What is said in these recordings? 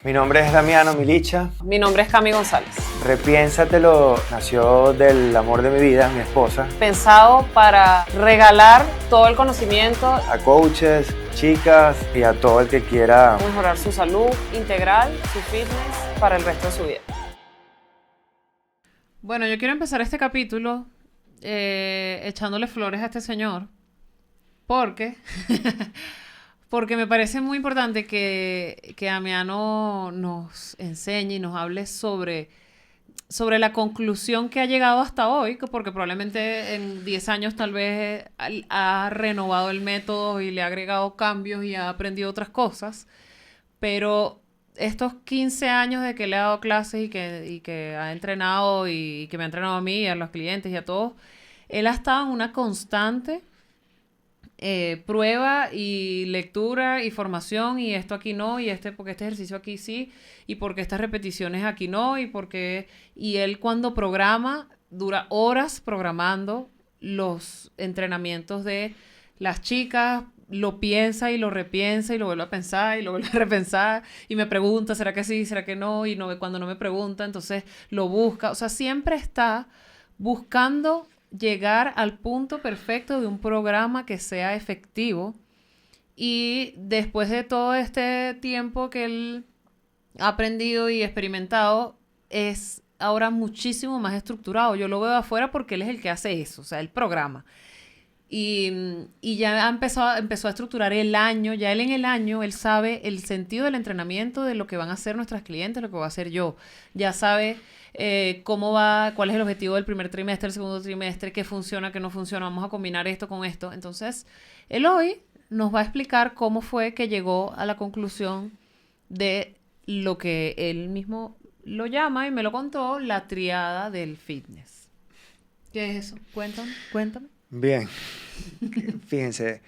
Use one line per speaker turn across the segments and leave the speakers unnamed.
Mi nombre es Damiano Milicha.
Mi nombre es Cami González.
Repiénsatelo nació del amor de mi vida, mi esposa.
Pensado para regalar todo el conocimiento,
A coaches, chicas y a todo el que quiera
mejorar su salud integral, su fitness para el resto de su vida. Bueno, yo quiero empezar este capítulo echándole flores a este señor porque me parece muy importante que Damiano nos enseñe y nos hable sobre la conclusión que ha llegado hasta hoy, porque probablemente en 10 años tal vez ha renovado el método y le ha agregado cambios y ha aprendido otras cosas, pero estos 15 años de que le ha dado clases y que ha entrenado y que me ha entrenado a mí, a los clientes y a todos, él ha estado en una constante prueba y lectura y formación, y esto aquí no, y porque este ejercicio aquí sí, y porque estas repeticiones aquí no, y él cuando programa, dura horas programando los entrenamientos de las chicas, lo piensa y lo repiensa y lo vuelve a pensar y lo vuelve a repensar y me pregunta, ¿será que sí? ¿Será que no? Y no, cuando no me pregunta, entonces lo busca. O sea, siempre está buscando llegar al punto perfecto de un programa que sea efectivo. Y después de todo este tiempo que él ha aprendido y experimentado, es ahora muchísimo más estructurado. Yo lo veo afuera porque él es el que hace eso, o sea, el programa. Y ya empezó a estructurar el año. Ya él en el año, él sabe el sentido del entrenamiento, de lo que van a hacer nuestras clientes, lo que voy a hacer yo. Ya sabe cómo va, cuál es el objetivo del primer trimestre, el segundo trimestre, qué funciona, qué no funciona, vamos a combinar esto con esto. Entonces, él hoy nos va a explicar cómo fue que llegó a la conclusión de lo que él mismo lo llama y me lo contó, la triada del fitness. ¿Qué es eso? Cuéntame.
Bien, fíjense,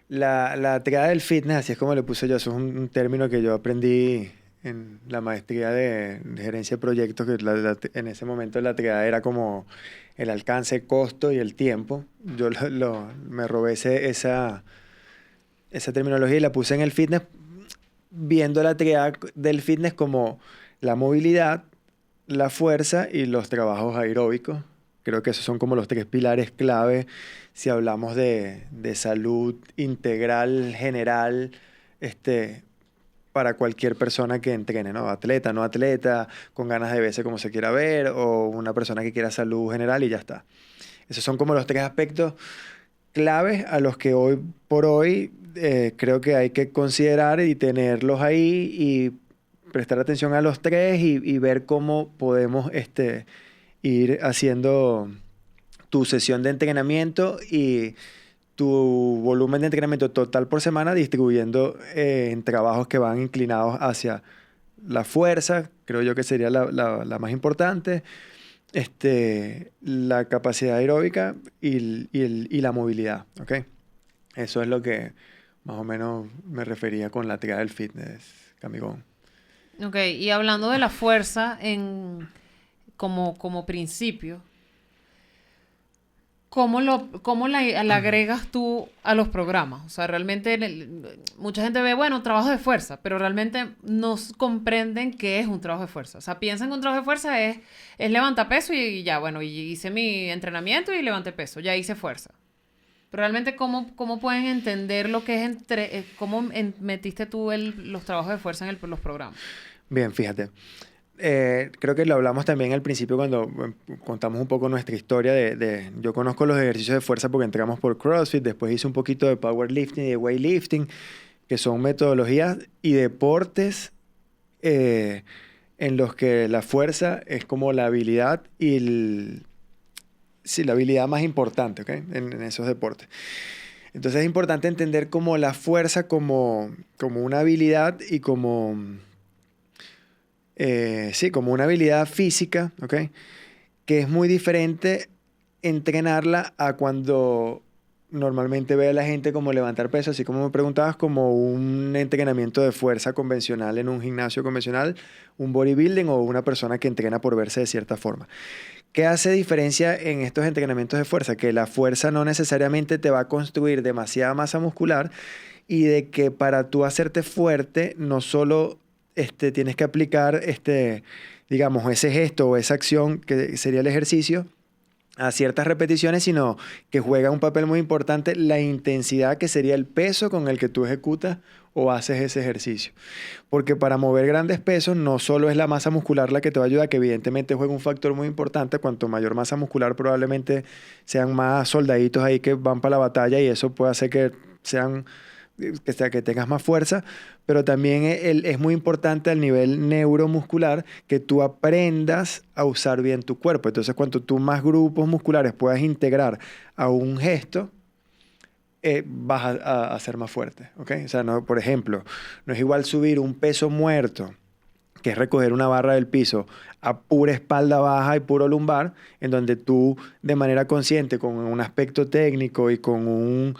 la triada del fitness, así es como le puse yo, eso es un término que yo aprendí en la maestría de gerencia de proyectos, que en ese momento la triada era como el alcance, costo y el tiempo. Yo me robé esa terminología y la puse en el fitness, viendo la triada del fitness como la movilidad, la fuerza y los trabajos aeróbicos. Creo que esos son como los tres pilares clave si hablamos de salud integral, general, para cualquier persona que entrene, ¿no? Atleta, no atleta, con ganas de verse como se quiera ver, o una persona que quiera salud general y ya está. Esos son como los tres aspectos claves a los que hoy por hoy creo que hay que considerar y tenerlos ahí y prestar atención a los tres y ver cómo podemos ir haciendo tu sesión de entrenamiento y tu volumen de entrenamiento total por semana, distribuyendo en trabajos que van inclinados hacia la fuerza, creo yo que sería la más importante, la capacidad aeróbica y la movilidad, ¿ok? Eso es lo que más o menos me refería con la triada del fitness, Camigón.
Ok, y hablando de la fuerza como principio, ¿cómo la agregas tú a los programas? O sea, realmente mucha gente ve, bueno, trabajo de fuerza, pero realmente no comprenden qué es un trabajo de fuerza. O sea, piensan que un trabajo de fuerza es levantar peso y ya, bueno, y hice mi entrenamiento y levanté peso, ya hice fuerza. Pero realmente, ¿cómo pueden entender lo que es cómo metiste tú los trabajos de fuerza en los programas?
Bien, fíjate. Creo que lo hablamos también al principio cuando contamos un poco nuestra historia yo conozco los ejercicios de fuerza porque entramos por CrossFit, después hice un poquito de powerlifting y de weightlifting, que son metodologías y deportes en los que la fuerza es como la habilidad sí, la habilidad más importante, ¿ok? En esos deportes. Entonces es importante entender como la fuerza como una habilidad y sí, como una habilidad física, ¿ok? Que es muy diferente entrenarla a cuando normalmente ve a la gente como levantar peso, así como me preguntabas, como un entrenamiento de fuerza convencional en un gimnasio convencional, un bodybuilding o una persona que entrena por verse de cierta forma. ¿Qué hace diferencia en estos entrenamientos de fuerza? Que la fuerza no necesariamente te va a construir demasiada masa muscular y de que para tú hacerte fuerte no solo tienes que aplicar, digamos, ese gesto o esa acción que sería el ejercicio a ciertas repeticiones, sino que juega un papel muy importante la intensidad, que sería el peso con el que tú ejecutas o haces ese ejercicio. Porque para mover grandes pesos no solo es la masa muscular la que te va a ayudar, que evidentemente juega un factor muy importante. Cuanto mayor masa muscular, probablemente sean más soldaditos ahí que van para la batalla, y eso puede hacer que sean que tengas más fuerza, pero también es muy importante al nivel neuromuscular que tú aprendas a usar bien tu cuerpo. Entonces, cuanto tú más grupos musculares puedas integrar a un gesto, vas a ser más fuerte, ¿ok? O sea, no, por ejemplo, no es igual subir un peso muerto, que es recoger una barra del piso, a pura espalda baja y puro lumbar, en donde tú de manera consciente, con un aspecto técnico y con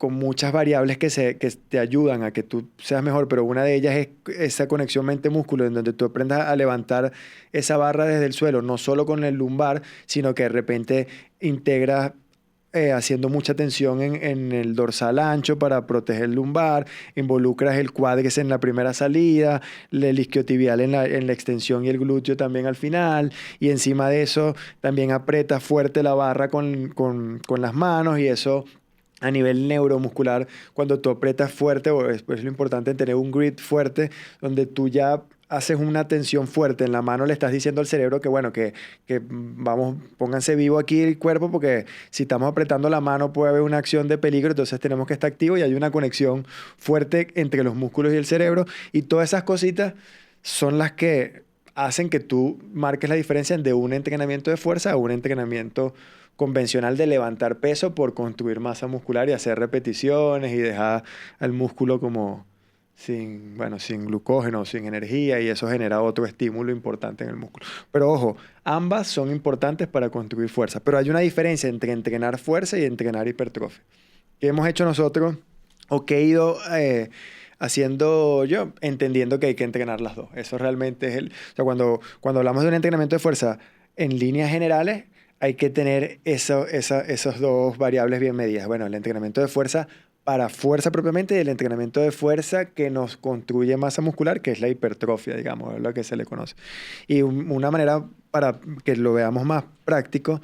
muchas variables que te ayudan a que tú seas mejor, pero una de ellas es esa conexión mente-músculo, en donde tú aprendas a levantar esa barra desde el suelo, no solo con el lumbar, sino que de repente integras haciendo mucha tensión en el dorsal ancho para proteger el lumbar, involucras el cuádriceps en la primera salida, el isquiotibial en la extensión y el glúteo también al final, y encima de eso también aprietas fuerte la barra con las manos, y eso a nivel neuromuscular, cuando tú aprietas fuerte, es lo importante en tener un grip fuerte, donde tú ya haces una tensión fuerte en la mano, le estás diciendo al cerebro que bueno, que vamos, pónganse vivo aquí el cuerpo, porque si estamos apretando la mano puede haber una acción de peligro, entonces tenemos que estar activos, y hay una conexión fuerte entre los músculos y el cerebro, y todas esas cositas son las que hacen que tú marques la diferencia de un entrenamiento de fuerza a un entrenamiento convencional de levantar peso por construir masa muscular y hacer repeticiones y dejar al músculo como sin glucógeno, sin energía, y eso genera otro estímulo importante en el músculo. Pero ojo, ambas son importantes para construir fuerza, pero hay una diferencia entre entrenar fuerza y entrenar hipertrofia. ¿Qué hemos hecho nosotros o qué he ido haciendo yo? Entendiendo que hay que entrenar las dos. Eso realmente es o sea, cuando hablamos de un entrenamiento de fuerza en líneas generales, hay que tener esas dos variables bien medidas. Bueno, el entrenamiento de fuerza para fuerza propiamente, y el entrenamiento de fuerza que nos construye masa muscular, que es la hipertrofia, digamos, es lo que se le conoce. Y una manera para que lo veamos más práctico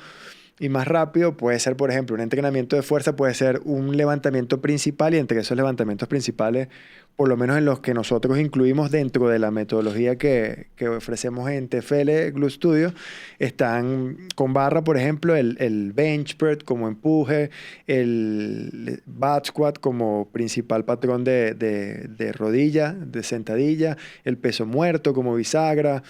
y más rápido puede ser, por ejemplo, un entrenamiento de fuerza puede ser un levantamiento principal, y entre esos levantamientos principales, por lo menos en los que nosotros incluimos dentro de la metodología que ofrecemos en TFL Glue Studio, están con barra, por ejemplo, el bench press como empuje, el back squat como principal patrón de rodilla, de sentadilla, el peso muerto como bisagra,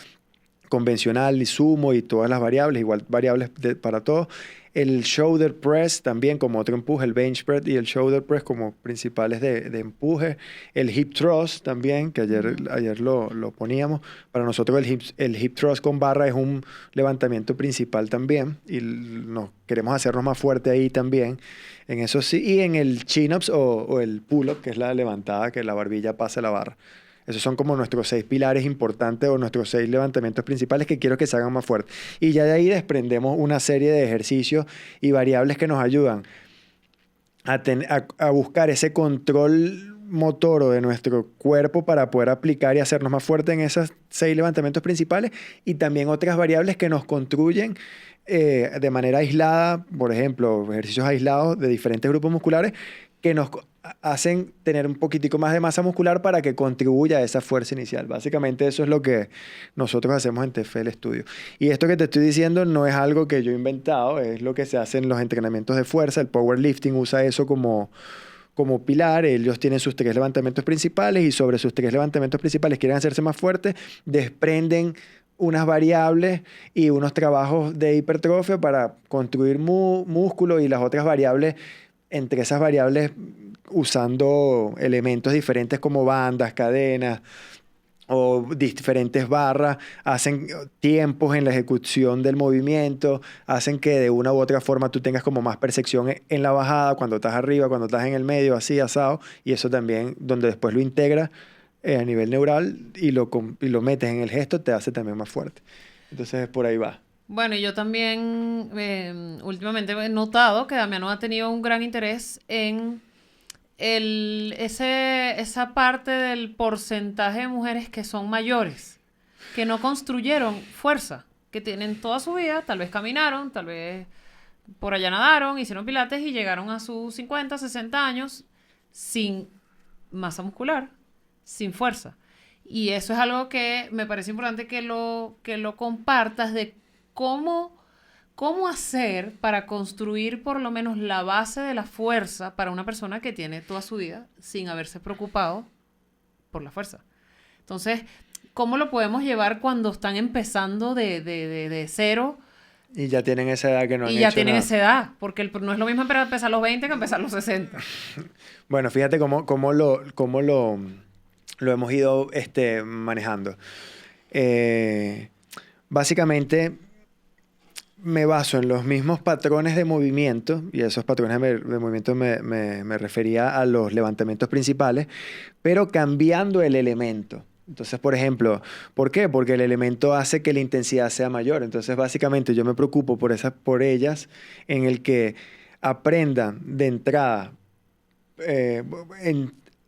convencional y sumo y todas las variables, igual variables para todo. El shoulder press también como otro empuje, el bench press y el shoulder press como principales de empuje. El hip thrust también, que ayer lo poníamos. Para nosotros el hip thrust con barra es un levantamiento principal también, y nos queremos hacernos más fuerte ahí también. En eso sí, y en el chin-ups o el pull-up, que es la levantada, que la barbilla pasa la barra. Esos son como nuestros 6 pilares importantes o nuestros 6 levantamientos principales que quiero que se hagan más fuertes. Y ya de ahí desprendemos una serie de ejercicios y variables que nos ayudan a buscar ese control motor de nuestro cuerpo para poder aplicar y hacernos más fuertes en esos 6 levantamientos principales, y también otras variables que nos construyen de manera aislada, por ejemplo, ejercicios aislados de diferentes grupos musculares que nos hacen tener un poquitico más de masa muscular para que contribuya a esa fuerza inicial. Básicamente eso es lo que nosotros hacemos en TFL Studio. Y esto que te estoy diciendo no es algo que yo he inventado, es lo que se hace en los entrenamientos de fuerza. El powerlifting usa eso como pilar. Ellos tienen sus 3 levantamientos principales, y sobre sus 3 levantamientos principales quieren hacerse más fuertes, desprenden unas variables y unos trabajos de hipertrofia para construir músculo, y las otras variables, entre esas variables usando elementos diferentes como bandas, cadenas o diferentes barras, hacen tiempos en la ejecución del movimiento, hacen que de una u otra forma tú tengas como más percepción en la bajada, cuando estás arriba, cuando estás en el medio, así, asado, y eso también, donde después lo integras a nivel neural y lo metes en el gesto, te hace también más fuerte. Entonces por ahí va.
Bueno, yo también últimamente he notado que Damiano ha tenido un gran interés en esa parte del porcentaje de mujeres que son mayores, que no construyeron fuerza, que tienen toda su vida, tal vez caminaron, tal vez por allá nadaron, hicieron pilates y llegaron a sus 50, 60 años sin masa muscular, sin fuerza. Y eso es algo que me parece importante que lo compartas de cómo hacer para construir por lo menos la base de la fuerza para una persona que tiene toda su vida sin haberse preocupado por la fuerza. Entonces, ¿cómo lo podemos llevar cuando están empezando de cero?
Y ya tienen esa edad que no han hecho
Y ya tienen
nada.
esa edad, porque no es lo mismo empezar a los 20 que empezar a los 60.
Bueno, fíjate cómo lo hemos ido manejando. Básicamente me baso en los mismos patrones de movimiento, y esos patrones de movimiento me refería a los levantamientos principales, pero cambiando el elemento. Entonces, por ejemplo, ¿por qué? Porque el elemento hace que la intensidad sea mayor. Entonces, básicamente, yo me preocupo por ellas en el que aprendan de entrada.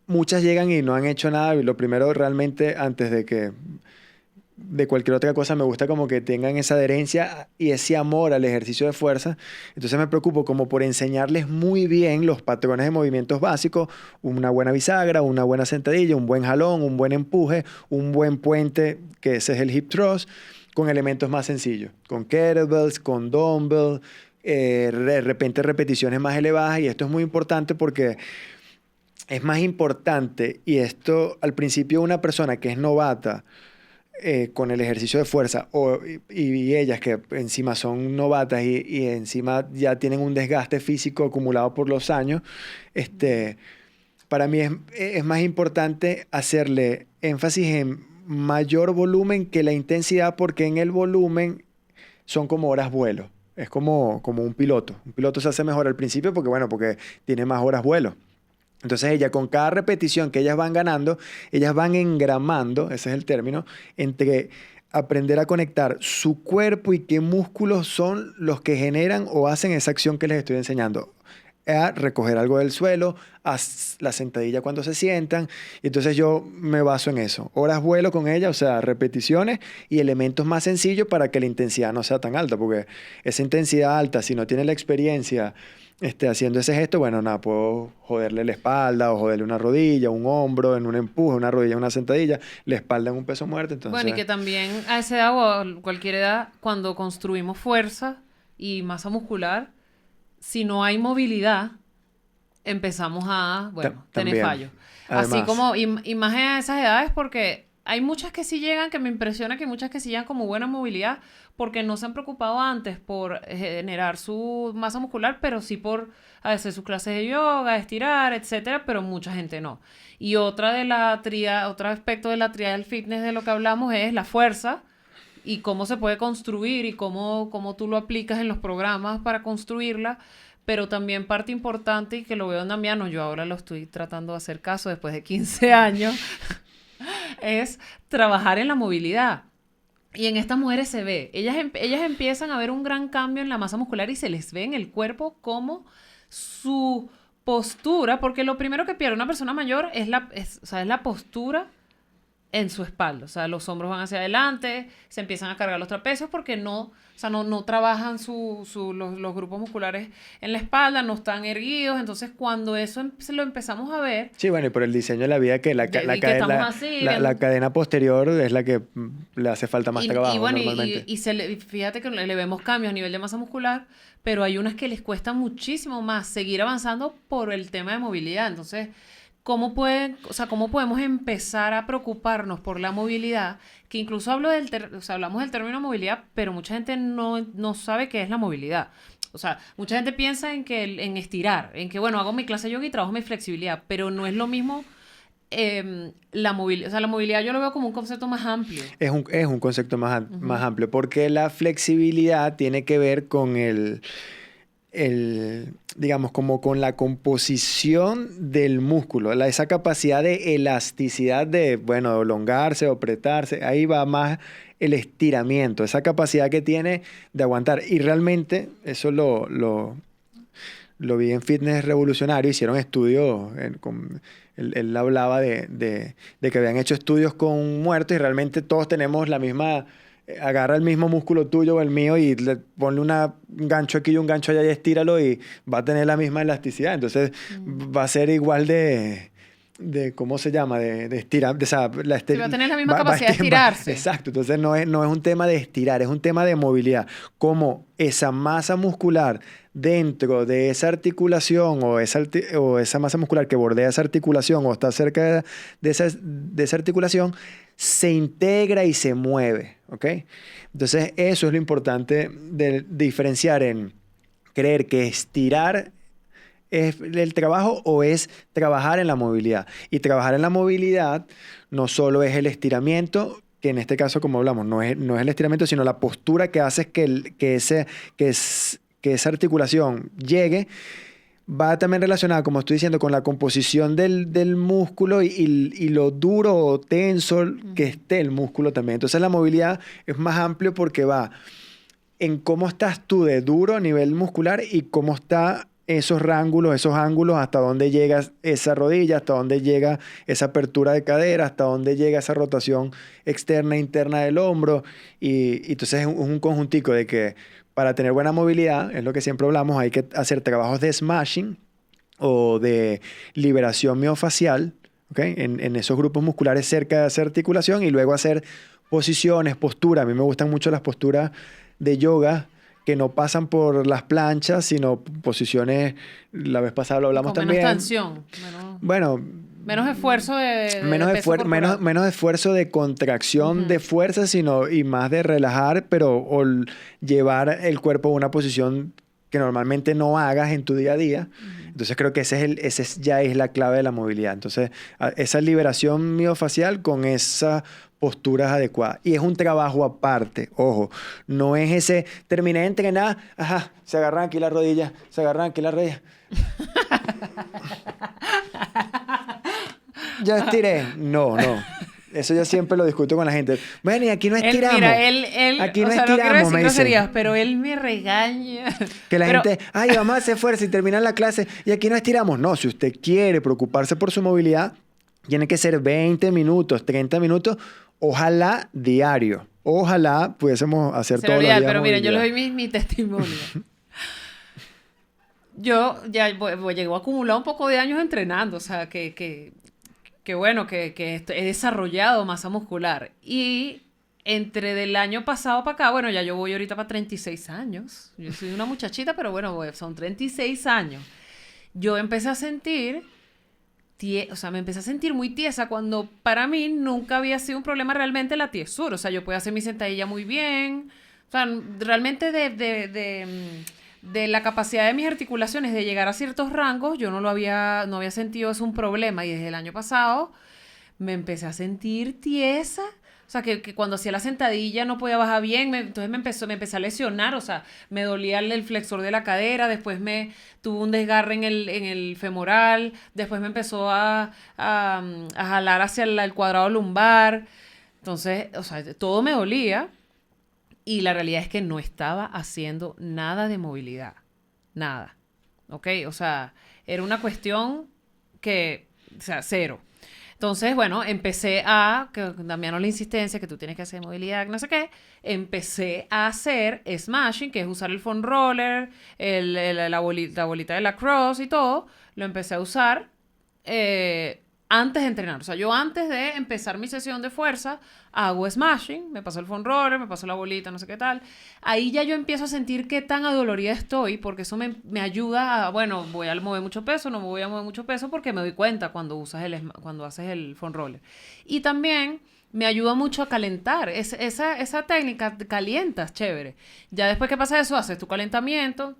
Muchas llegan y no han hecho nada, y lo primero realmente, antes de cualquier otra cosa, me gusta como que tengan esa adherencia y ese amor al ejercicio de fuerza. Entonces me preocupo como por enseñarles muy bien los patrones de movimientos básicos, una buena bisagra, una buena sentadilla, un buen jalón, un buen empuje, un buen puente, que ese es el hip thrust, con elementos más sencillos, con kettlebells, con dumbbell, de repente repeticiones más elevadas. Y esto es muy importante porque es más importante, y esto al principio una persona que es novata con el ejercicio de fuerza, y ellas que encima son novatas y encima ya tienen un desgaste físico acumulado por los años, para mí es más importante hacerle énfasis en mayor volumen que la intensidad, porque en el volumen son como horas vuelo. Es como un piloto. Un piloto se hace mejor al principio porque tiene más horas vuelo. Entonces ella, con cada repetición que ellas van ganando, ellas van engramando, ese es el término, entre aprender a conectar su cuerpo y qué músculos son los que generan o hacen esa acción que les estoy enseñando. A recoger algo del suelo, a la sentadilla cuando se sientan. Y entonces yo me baso en eso. Horas vuelo con ella, o sea, repeticiones y elementos más sencillos para que la intensidad no sea tan alta, porque esa intensidad alta, si no tiene la experiencia haciendo ese gesto, bueno, nada, puedo joderle la espalda o joderle una rodilla, un hombro en un empuje, una rodilla en una sentadilla, la espalda en un peso muerto. Entonces...
Bueno, y que también a esa edad o a cualquier edad, cuando construimos fuerza y masa muscular, si no hay movilidad, empezamos a, bueno, tener
También.
fallos.
Además,
Así como, y más en esas edades, porque hay muchas que sí llegan, que me impresiona que hay muchas que sí llegan como buena movilidad, porque no se han preocupado antes por generar su masa muscular, pero sí por hacer sus clases de yoga, estirar, etcétera, pero mucha gente no. Y otro aspecto de la tríada del fitness de lo que hablamos es la fuerza, y cómo se puede construir y cómo tú lo aplicas en los programas para construirla, pero también parte importante, y que lo veo en Damiano, yo ahora lo estoy tratando de hacer caso después de 15 años, es trabajar en la movilidad. Y en estas mujeres se ve, ellas empiezan a ver un gran cambio en la masa muscular y se les ve en el cuerpo como su postura, porque lo primero que pierde una persona mayor es la postura en su espalda. O sea, los hombros van hacia adelante, se empiezan a cargar los trapecios porque no trabajan los grupos musculares en la espalda, no están erguidos. Entonces, cuando eso lo empezamos a ver...
Sí, bueno, y por el diseño de la vida, que la
la
cadena posterior es la que le hace falta más trabajo normalmente.
Fíjate que le vemos cambios a nivel de masa muscular, pero hay unas que les cuesta muchísimo más seguir avanzando por el tema de movilidad. Entonces... ¿Cómo podemos empezar a preocuparnos por la movilidad? Que incluso hablamos del término movilidad, pero mucha gente no sabe qué es la movilidad. O sea, mucha gente piensa en estirar, en que, bueno, hago mi clase de yoga y trabajo mi flexibilidad, pero no es lo mismo la movilidad. O sea, la movilidad yo lo veo como un concepto más amplio.
Es un concepto más amplio, porque la flexibilidad tiene que ver con digamos, como con la composición del músculo, esa capacidad de elasticidad de, bueno, elongarse o apretarse, ahí va más el estiramiento, esa capacidad que tiene de aguantar. Y realmente eso lo lo vi en Fitness Revolucionario, hicieron estudios, él hablaba de que habían hecho estudios con muertos y realmente todos tenemos la misma, agarra el mismo músculo tuyo o el mío y ponle un gancho aquí y un gancho allá y estíralo y va a tener la misma elasticidad. Entonces va a ser igual de ¿cómo se llama? De estirar, o sea,
Sí, va a tener la misma capacidad de estirarse.
Exacto, entonces no es un tema de estirar, es un tema de movilidad. Como esa masa muscular dentro de esa articulación o esa masa muscular que bordea esa articulación o está cerca de esa articulación, se integra y se mueve, ¿ok? Entonces eso es lo importante de diferenciar en creer que estirar ¿es el trabajo o es trabajar en la movilidad? Y trabajar en la movilidad no solo es el estiramiento, que en este caso, como hablamos, no es el estiramiento, sino la postura que hace que esa articulación llegue. Va también relacionada, como estoy diciendo, con la composición del músculo y lo duro o tenso que esté el músculo también. Entonces la movilidad es más amplio porque va en cómo estás tú de duro a nivel muscular y cómo está esos ángulos, hasta dónde llega esa rodilla, hasta dónde llega esa apertura de cadera, hasta dónde llega esa rotación externa e interna del hombro. Y entonces es un conjuntico de que para tener buena movilidad, es lo que siempre hablamos, hay que hacer trabajos de smashing o de liberación miofacial, ¿okay? En esos grupos musculares cerca de esa articulación y luego hacer posiciones, postura. A mí me gustan mucho las posturas de yoga que no pasan por las planchas, sino posiciones, la vez pasada lo hablamos
con
también.
Menos tensión. Menos esfuerzo de
menos esfuerzo de contracción de fuerza, y más de relajar, pero llevar el cuerpo a una posición que normalmente no hagas en tu día a día. Entonces creo que ya es la clave de la movilidad. Entonces, esa liberación miofacial con esas posturas adecuadas. Y es un trabajo aparte, ojo. No es ese, terminé de entrenar, se agarran aquí las rodillas, Ya estiré. No. Eso yo siempre lo discuto con la gente. Bueno, y aquí no estiramos.
Aquí no estiramos, me dicen. Pero él me regaña.
Que la gente, vamos a hacer fuerza y terminar la clase y aquí no estiramos. No, si usted quiere preocuparse por su movilidad, tiene que ser 20 minutos, 30 minutos, ojalá diario. Ojalá pudiésemos hacer todos los días
pero mira, yo les doy mi testimonio. Yo ya llego a acumular un poco de años entrenando, o sea, que bueno, que he desarrollado masa muscular. Y entre del año pasado para acá, bueno, ya yo voy ahorita para 36 años. Yo soy una muchachita, pero bueno, son 36 años. Yo empecé a sentir, me empecé a sentir muy tiesa cuando para mí nunca había sido un problema realmente la tiesura. O sea, yo podía hacer mi sentadilla muy bien. O sea, realmente de la capacidad de mis articulaciones de llegar a ciertos rangos, yo no había sentido eso un problema. Y desde el año pasado me empecé a sentir tiesa. O sea, que cuando hacía la sentadilla no podía bajar bien. Entonces me empecé a lesionar. O sea, me dolía el flexor de la cadera. Después tuve un desgarre en el femoral. Después me empezó a jalar hacia el cuadrado lumbar. Entonces, o sea, todo me dolía. Y la realidad es que no estaba haciendo nada de movilidad. Nada. ¿Ok? O sea, era una cuestión cero. Entonces, bueno, empecé que Damiano la insistencia, que tú tienes que hacer movilidad, no sé qué. Empecé a hacer smashing, que es usar el foam roller, la bolita de la cross y todo. Lo empecé a usar antes de entrenar. O sea, yo antes de empezar mi sesión de fuerza, hago smashing, me paso el foam roller, me paso la bolita, no sé qué tal. Ahí ya yo empiezo a sentir qué tan adolorida estoy, porque eso me ayuda bueno, voy a mover mucho peso, no me voy a mover mucho peso, porque me doy cuenta cuando haces el foam roller. Y también me ayuda mucho a calentar. Esa técnica, calientas, chévere. Ya después que pasa eso, haces tu calentamiento.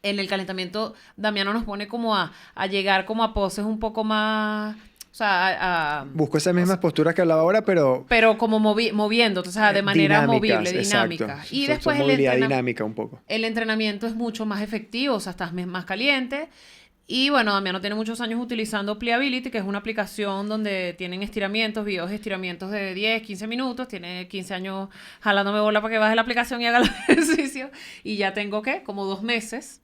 En el calentamiento, Damiano nos pone como a llegar como a poses un poco más... O sea,
busco esas mismas posturas que hablaba ahora, pero
como moviendo, o sea, de manera movible, dinámica.
Exacto.
Y después
movilidad dinámica un poco.
El entrenamiento es mucho más efectivo, o sea, estás más caliente. Y bueno, Damiano tiene muchos años utilizando Pliability, que es una aplicación donde tienen videos de estiramientos de 10, 15 minutos. Tiene 15 años jalándome bola para que baje la aplicación y haga los ejercicios. Y ya tengo, como 2 meses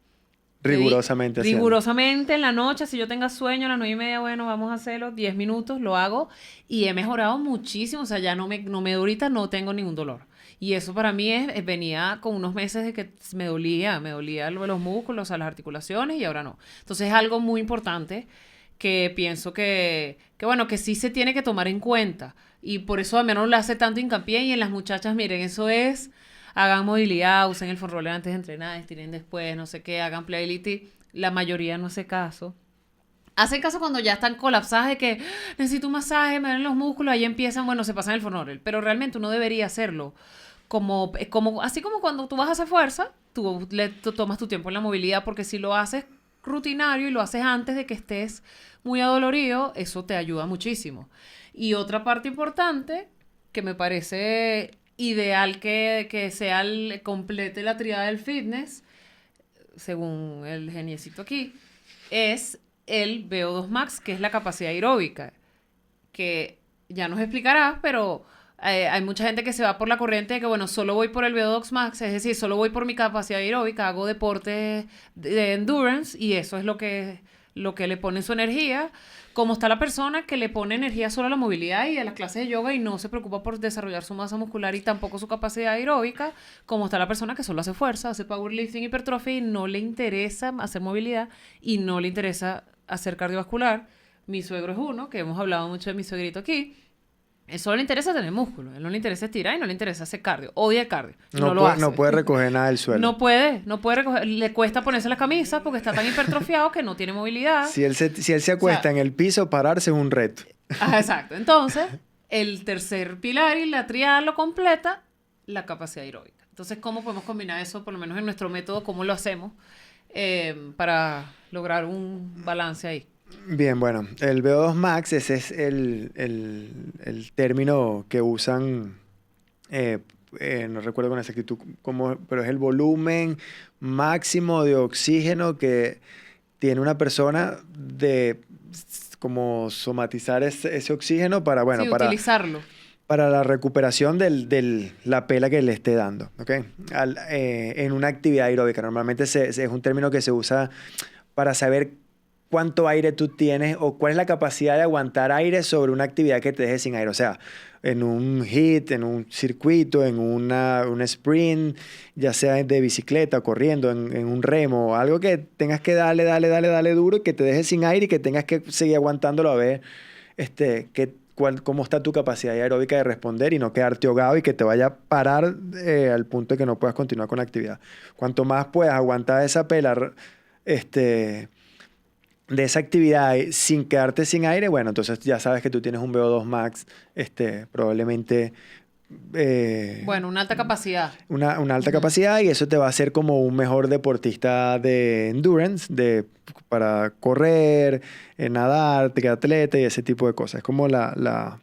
Rigurosamente haciendo.
Rigurosamente en la noche, si yo tenga sueño a las 9:30, bueno, vamos a hacerlo, 10 minutos, lo hago y he mejorado muchísimo, o sea, ya no me ahorita no tengo ningún dolor. Y eso para mí venía con unos meses de que me dolía los músculos, a las articulaciones y ahora no. Entonces es algo muy importante que pienso que bueno, que sí se tiene que tomar en cuenta. Y por eso a mí no le hace tanto hincapié y en las muchachas, miren, eso es... Hagan movilidad, usen el foam roller antes de entrenar, estiren después, no sé qué, hagan playability. La mayoría no hace caso. Hacen caso cuando ya están colapsadas de que necesito un masaje, me duelen los músculos, ahí empiezan, bueno, se pasan el foam roller. Pero realmente uno debería hacerlo. Así como cuando tú vas a hacer fuerza, tú tomas tu tiempo en la movilidad, porque si lo haces rutinario y lo haces antes de que estés muy adolorido, eso te ayuda muchísimo. Y otra parte importante que me parece ideal que sea complete la triada del fitness, según el geniecito aquí, es el VO2 Max, que es la capacidad aeróbica, que ya nos explicarás, pero hay mucha gente que se va por la corriente de que, bueno, solo voy por el VO2 Max, es decir, solo voy por mi capacidad aeróbica, hago deportes de endurance y eso es lo que le pone su energía, como está la persona que le pone energía solo a la movilidad y a las clases de yoga y no se preocupa por desarrollar su masa muscular y tampoco su capacidad aeróbica, como está la persona que solo hace fuerza, hace powerlifting, hipertrofia y no le interesa hacer movilidad y no le interesa hacer cardiovascular. Mi suegro es uno, que hemos hablado mucho de mi suegrito aquí. Él solo le interesa tener músculo, él no le interesa estirar y no le interesa hacer cardio, odia el cardio, no lo hace.
No puede recoger nada del suelo.
No puede recoger, le cuesta ponerse la camisa porque está tan hipertrofiado que no tiene movilidad.
Si él se acuesta en el piso, pararse es un reto.
Exacto, entonces el tercer pilar y la triada lo completa la capacidad aeróbica. Entonces, ¿cómo podemos combinar eso, por lo menos en nuestro método, cómo lo hacemos para lograr un balance ahí?
Bien, bueno, el VO2 Max, ese es el término que usan, no recuerdo con exactitud cómo, pero es el volumen máximo de oxígeno que tiene una persona de como somatizar ese oxígeno para, bueno,
sí,
para
utilizarlo.
Para la recuperación de la pela que le esté dando, ¿ok? En una actividad aeróbica. Normalmente es un término que se usa para saber cuánto aire tú tienes o cuál es la capacidad de aguantar aire sobre una actividad que te deje sin aire. O sea, en un hit, en un circuito, en un sprint, ya sea de bicicleta, corriendo, en un remo, algo que tengas que darle duro y que te deje sin aire y que tengas que seguir aguantándolo a ver cómo está tu capacidad aeróbica de responder y no quedarte ahogado y que te vaya a parar al punto de que no puedas continuar con la actividad. Cuanto más puedas aguantar esa pela, de esa actividad sin quedarte sin aire, bueno, entonces ya sabes que tú tienes un VO2 Max, probablemente...
bueno, una alta capacidad.
Una alta capacidad y eso te va a hacer como un mejor deportista de endurance, para correr, nadar, triatleta y ese tipo de cosas. Es como la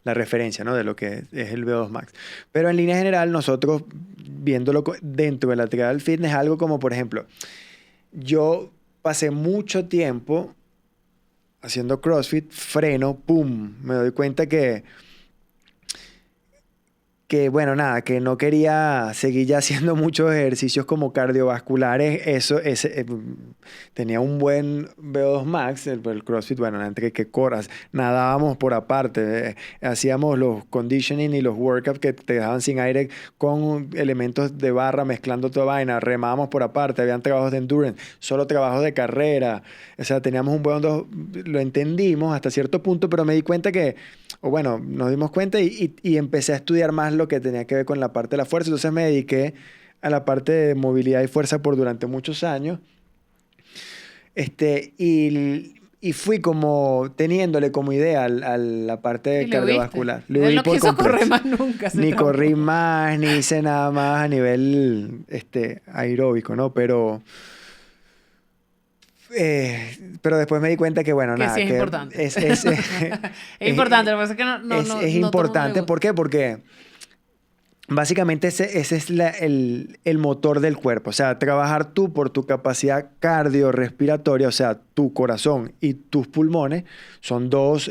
referencia, ¿no? De lo que es el VO2 Max. Pero en línea general, nosotros viéndolo dentro de la triada del fitness, algo como, por ejemplo, yo pasé mucho tiempo haciendo CrossFit, freno, ¡pum! Me doy cuenta que bueno, nada, que no quería seguir ya haciendo muchos ejercicios como cardiovasculares. Tenía un buen VO2 Max, el CrossFit, bueno, entre que corras, nadábamos por aparte, hacíamos los conditioning y los workouts que te dejaban sin aire con elementos de barra, mezclando toda vaina, remábamos por aparte, habían trabajos de endurance, solo trabajos de carrera, o sea, teníamos un buen, lo entendimos hasta cierto punto, pero me di cuenta nos dimos cuenta y empecé a estudiar más lo que tenía que ver con la parte de la fuerza. Entonces me dediqué a la parte de movilidad y fuerza durante muchos años. Y fui como teniéndole como idea a la parte cardiovascular.
Él no quiso correr más nunca.
Ni corrí más, ni hice nada más a nivel aeróbico, ¿no? Pero después me di cuenta que, bueno, nada.
Sí, es importante. Es importante, lo que pasa es que
es importante, ¿por qué? Porque básicamente ese es el motor del cuerpo. O sea, trabajar tú por tu capacidad cardiorrespiratoria, o sea, tu corazón y tus pulmones, son dos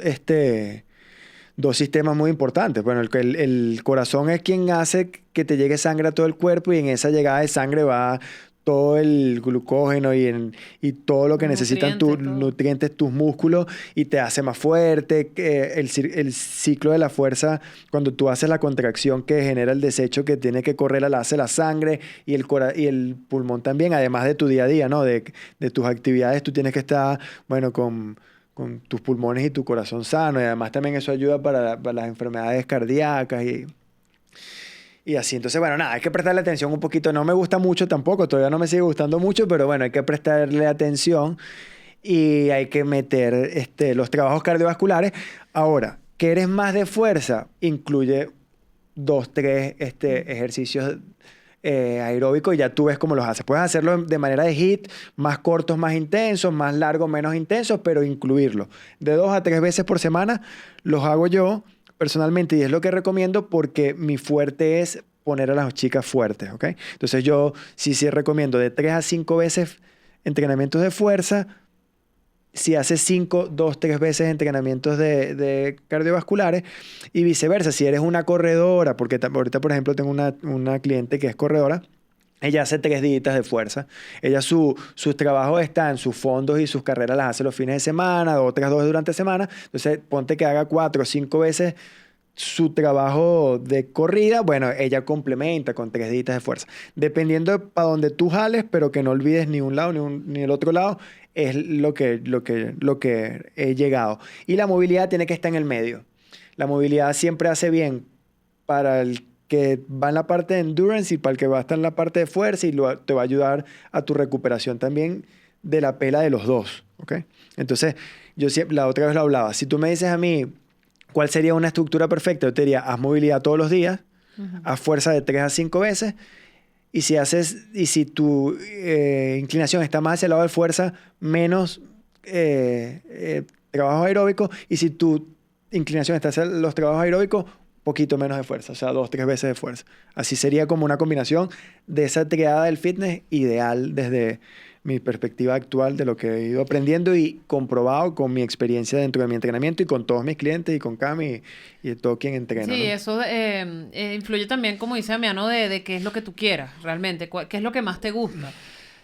sistemas muy importantes. Bueno, el corazón es quien hace que te llegue sangre a todo el cuerpo y en esa llegada de sangre va todo el glucógeno y todo lo que necesitan tus
Nutrientes, todo.
nutrientes, tus músculos, y te hace más fuerte. El ciclo de la fuerza, cuando tú haces la contracción que genera el desecho que tiene que correr, la hace la sangre y y el pulmón también, además de tu día a día, ¿no? De tus actividades, tú tienes que estar, bueno, con tus pulmones y tu corazón sano, y además también eso ayuda para las enfermedades cardíacas y así. Entonces, bueno, nada, hay que prestarle atención un poquito. No me gusta mucho tampoco, todavía no me sigue gustando mucho, pero bueno, hay que prestarle atención y hay que meter los trabajos cardiovasculares. Ahora, ¿quieres más de fuerza? Incluye 2, 3 ejercicios aeróbicos y ya tú ves cómo los haces. Puedes hacerlo de manera de HIIT, más cortos, más intensos, más largos, menos intensos, pero incluirlo. De 2 a 3 veces por semana los hago yo personalmente y es lo que recomiendo porque mi fuerte es poner a las chicas fuertes, ¿ok? Entonces yo sí recomiendo de 3 a 5 veces entrenamientos de fuerza. Si haces 5, 2, 3 veces entrenamientos de cardiovasculares y viceversa. Si eres una corredora, porque ahorita, por ejemplo, tengo una cliente que es corredora, ella hace 3 días de fuerza. Ella sus trabajos están, sus fondos y sus carreras las hace los fines de semana, otras 2 durante semana. Entonces, ponte que haga 4 o 5 veces su trabajo de corrida. Bueno, ella complementa con 3 días de fuerza. Dependiendo de para donde tú jales, pero que no olvides ni un lado ni el otro lado, es lo que he llegado. Y la movilidad tiene que estar en el medio. La movilidad siempre hace bien para el que va en la parte de endurance y para el que va a estar en la parte de fuerza y te va a ayudar a tu recuperación también de la pela de los dos, ¿ok? Entonces, yo siempre, la otra vez lo hablaba. Si tú me dices a mí cuál sería una estructura perfecta, yo te diría, haz movilidad todos los días, haz fuerza de 3 a 5 veces. Y si tu inclinación está más hacia el lado de fuerza, menos trabajo aeróbico. Y si tu inclinación está hacia los trabajos aeróbicos, poquito menos de fuerza. O sea, 2, 3 veces de fuerza. Así sería como una combinación de esa triada del fitness ideal desde mi perspectiva actual de lo que he ido aprendiendo y comprobado con mi experiencia dentro de mi entrenamiento y con todos mis clientes y con Cami y todo quien entrena,
Sí,
¿no?
eso influye también, como dice Damiano, de qué es lo que tú quieras realmente, qué es lo que más te gusta.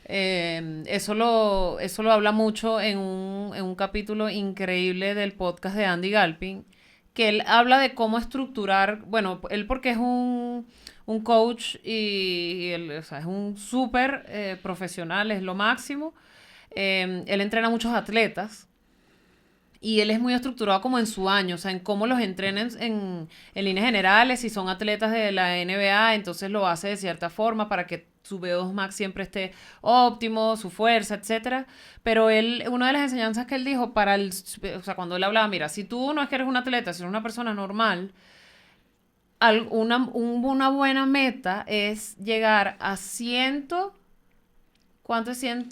Eso lo habla mucho en un capítulo increíble del podcast de Andy Galpin, que él habla de cómo estructurar, bueno, él porque es un coach y él, o sea, es un súper profesional, es lo máximo. Él entrena a muchos atletas. Y él es muy estructurado como en su año, o sea, en cómo los entrena en líneas generales. Si son atletas de la NBA, entonces lo hace de cierta forma para que su VO2 max siempre esté óptimo, su fuerza, etcétera. Pero él, una de las enseñanzas que él dijo o sea, cuando él hablaba, mira, si tú no es que eres un atleta, si eres una persona normal, una buena meta es llegar a 100. ¿Cuánto es 100?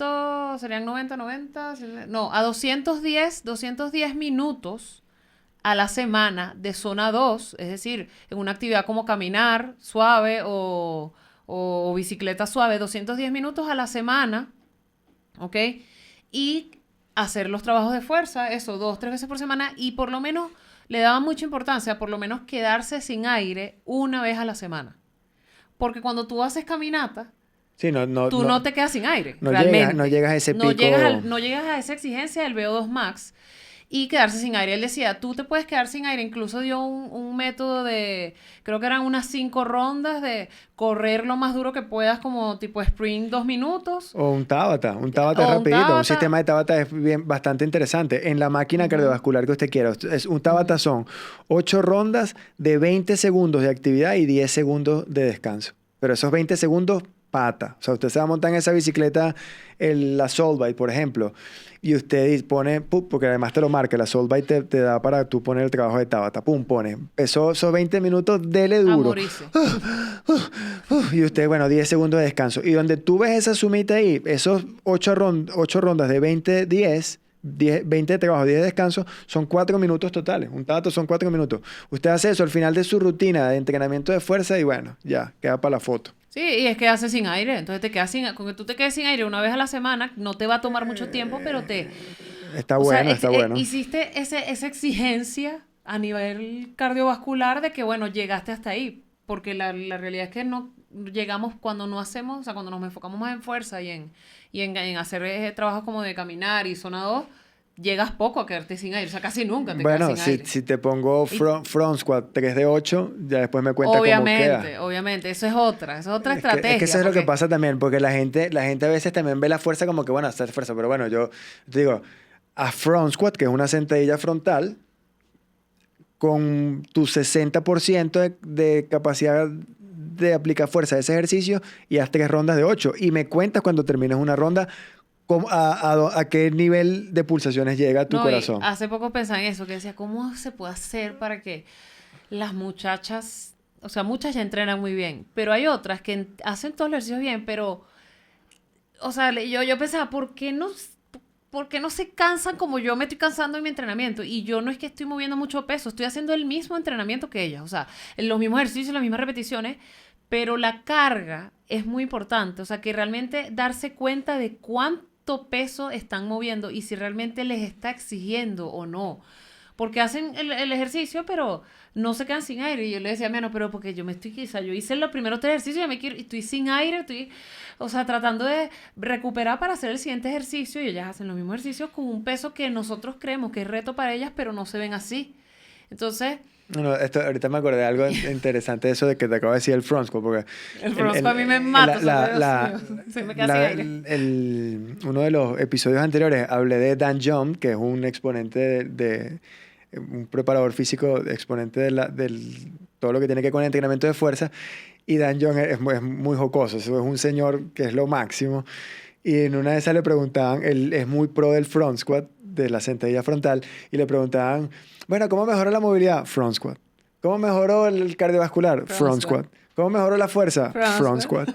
¿Serían 90? No, a 210 minutos a la semana de zona 2, es decir, en una actividad como caminar suave o bicicleta suave, 210 minutos a la semana, ¿ok? Y hacer los trabajos de fuerza, eso, 2, 3 veces por semana, y por lo menos le daba mucha importancia, por lo menos quedarse sin aire una vez a la semana. Porque cuando tú haces caminata,
Sí,
tú no te quedas sin aire,
no
realmente.
no llegas a ese pico.
No llegas a esa exigencia del VO2 max y quedarse sin aire. Él decía, tú te puedes quedar sin aire. Incluso dio un método creo que eran unas 5 rondas de correr lo más duro que puedas, como tipo sprint 2 minutos.
O un Tabata rapidito. Un sistema de Tabata es bastante interesante. En la máquina cardiovascular que usted quiera. Un Tabata son 8 rondas de 20 segundos de actividad y 10 segundos de descanso. Pero esos 20 segundos pata. O sea, usted se va a montar en esa bicicleta, la Soul Bike, por ejemplo, y usted pone, porque además te lo marca, la Soul Bike te da para tú poner el trabajo de Tabata, pone. Esos 20 minutos, dele duro.
A morirse.
Y usted, bueno, 10 segundos de descanso. Y donde tú ves esa sumita ahí, esos 8 rondas de 20, 20 de trabajo, 10 de descanso, son 4 minutos totales. Un Tabata son 4 minutos. Usted hace eso al final de su rutina de entrenamiento de fuerza y bueno, ya, queda para la foto.
Sí, y es que hace sin aire, entonces te quedas con que tú te quedes sin aire una vez a la semana, no te va a tomar mucho tiempo, pero
Está bueno, está bueno.
Hiciste esa exigencia a nivel cardiovascular de que, bueno, llegaste hasta ahí, porque la realidad es que no, llegamos cuando no hacemos, o sea, cuando nos enfocamos más en fuerza y en hacer trabajos como de caminar y zona 2, llegas poco a quedarte sin aire, o sea, casi nunca te quedas
Bueno,
sin aire.
si te pongo front squat 3 de 8, ya después me cuenta cómo queda.
Obviamente, eso es otra estrategia.
Es que eso es lo que pasa también, porque la gente a veces también ve la fuerza como que, bueno, hacer fuerza, pero bueno, yo te digo, a front squat, que es una sentadilla frontal, con tu 60% de capacidad de aplicar fuerza a ese ejercicio y haz 3 rondas de 8. Y me cuentas cuando termines una ronda a qué nivel de pulsaciones llega tu corazón.
Hace poco pensaba en eso, que decía, ¿cómo se puede hacer para que las muchachas, o sea, muchas ya entrenan muy bien, pero hay otras que hacen todos los ejercicios bien, pero, o sea, yo pensaba, ¿por qué no se cansan como yo me estoy cansando en mi entrenamiento? Y yo no es que estoy moviendo mucho peso, estoy haciendo el mismo entrenamiento que ellas, o sea, los mismos ejercicios, las mismas repeticiones, pero la carga es muy importante, o sea, que realmente darse cuenta de cuánto peso están moviendo y si realmente les está exigiendo o no. Porque hacen el ejercicio, pero no se quedan sin aire. Y yo le decía, no, pero porque yo yo hice los primeros 3 ejercicios y estoy sin aire, o sea, tratando de recuperar para hacer el siguiente ejercicio y ellas hacen los mismos ejercicios con un peso que nosotros creemos que es reto para ellas, pero no se ven así. Entonces...
No, ahorita me acordé de algo interesante de eso de que te acabo de decir el front squat, porque...
El front squat a mí me mata. Se me queda sin aire.
Uno de los episodios anteriores hablé de Dan John, que es un exponente un preparador físico, exponente de todo lo que tiene que ver con el entrenamiento de fuerza, y Dan John es muy jocoso, es un señor que es lo máximo, y en una de esas le preguntaban, él es muy pro del front squat, de la sentadilla frontal, y le preguntaban, bueno, ¿cómo mejoró la movilidad? Front squat. ¿Cómo mejoró el cardiovascular? Front squat. ¿Cómo mejoró la fuerza? Front squat.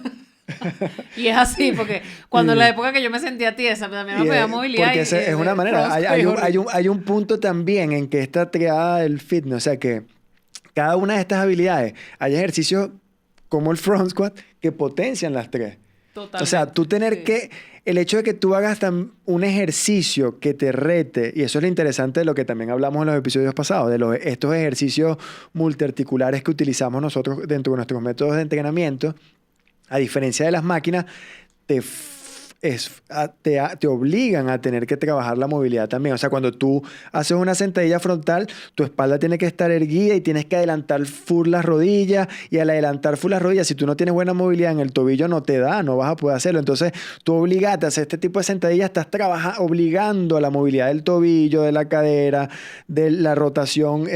Y es así, porque cuando en la época que yo me sentía tiesa, también me pedía movilidad.
Porque es una manera. Hay un punto también en que esta triada del fitness, o sea que cada una de estas habilidades, hay ejercicios como el front squat que potencian las 3.
Totalmente.
O sea, tú tener que... El hecho de que tú hagas un ejercicio que te rete, y eso es lo interesante de lo que también hablamos en los episodios pasados, de estos ejercicios multiarticulares que utilizamos nosotros dentro de nuestros métodos de entrenamiento, a diferencia de las máquinas, te obligan a tener que trabajar la movilidad también. O sea, cuando tú haces una sentadilla frontal, tu espalda tiene que estar erguida y tienes que adelantar full las rodillas, y al adelantar full las rodillas, si tú no tienes buena movilidad en el tobillo, no vas a poder hacerlo. Entonces, tú obligate a hacer este tipo de sentadillas, estás obligando a la movilidad del tobillo, de la cadera, de la rotación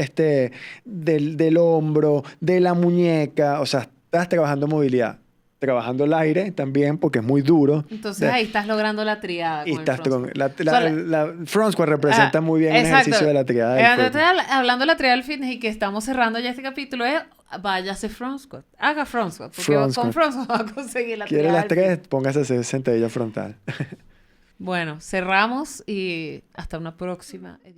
del hombro, de la muñeca. O sea, estás trabajando movilidad. Trabajando el aire también, porque es muy duro.
Entonces ahí estás logrando la triada.
Y estás la front squat representa muy bien el ejercicio de la triada.
Estoy hablando de la triada del fitness y que estamos cerrando ya este capítulo. Vaya a hacer front squat. Haga front squat. Porque con front squat va a conseguir la triada.
¿Quiere las 3? Póngase a hacer sentadilla frontal.
Bueno, cerramos y hasta una próxima edición.